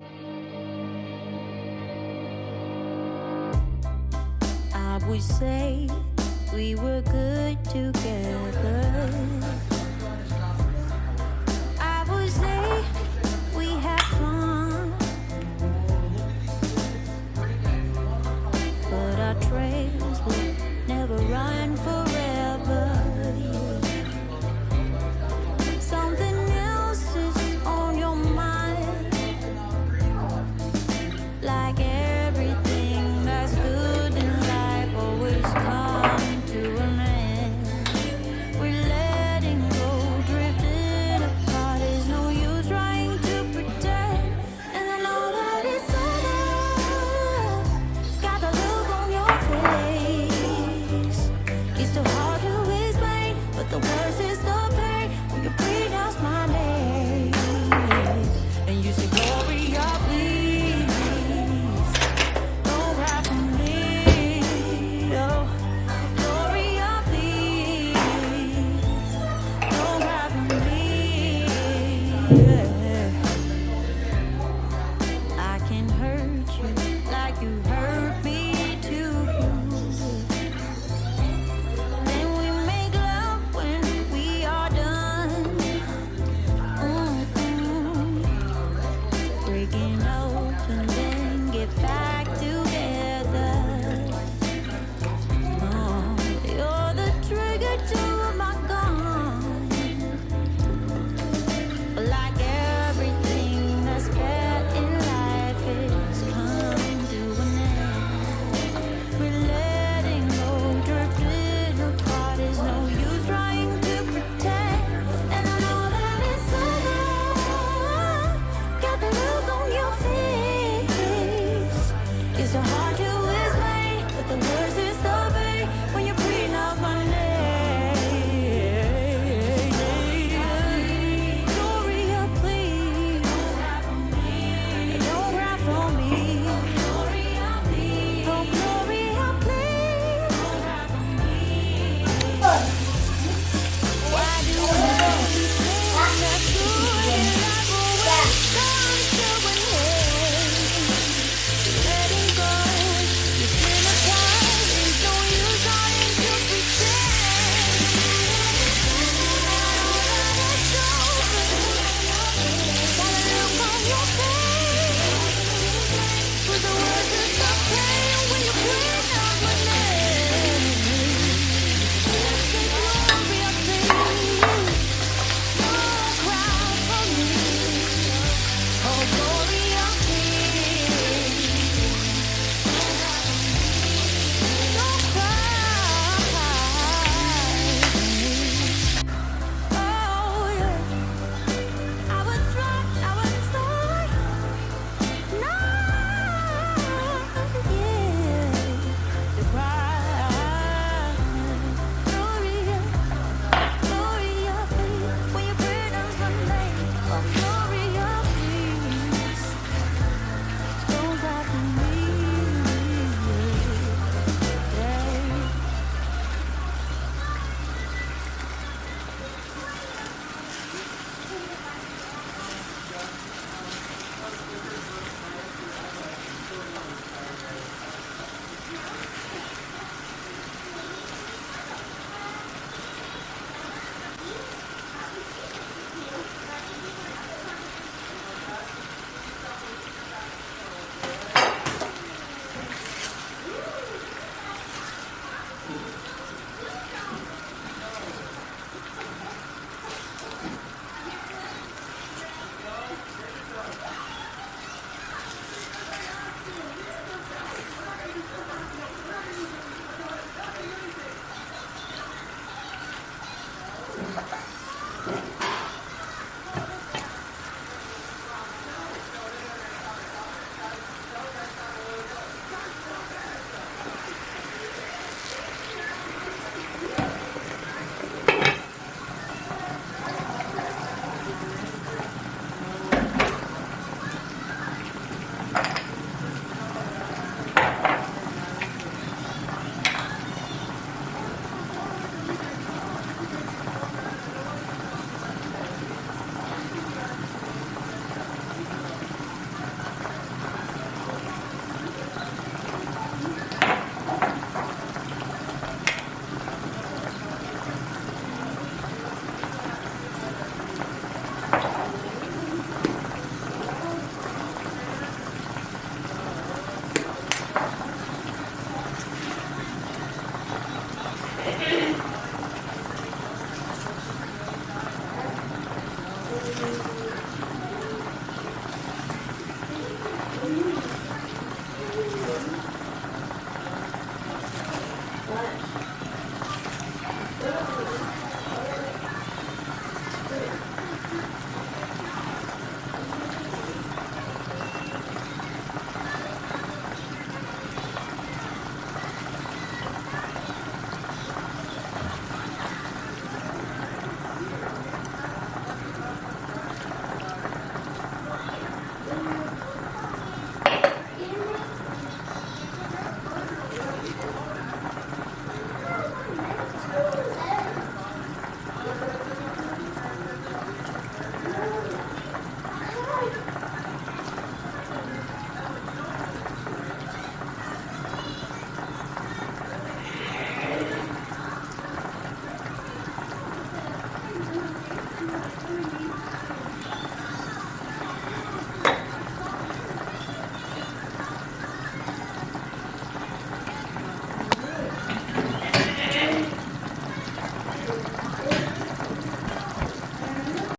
I would say we were good together. I would say we had fun, but our trails will never run forever. Something else is on your mind, like everything that's good in life always comes to an end. We're letting go, drifting apart. There's no use trying to pretend. And I know that it's over. Got the look on your face. It's so hard to explain, but the worst is the pain when you pronounce my name and you say, Gloria, please don't cry for me. Oh, Gloria, please don't cry for me. I can hurt you like you hurt me too. Then we make love when we are done. Breaking up and then get back together. Oh, you're the trigger to my gun. Like everything that's bad in life is come to an end. We're letting go, drifting apart. There's no use trying to pretend. And I know that it's over. Got the look on your face. It's so hard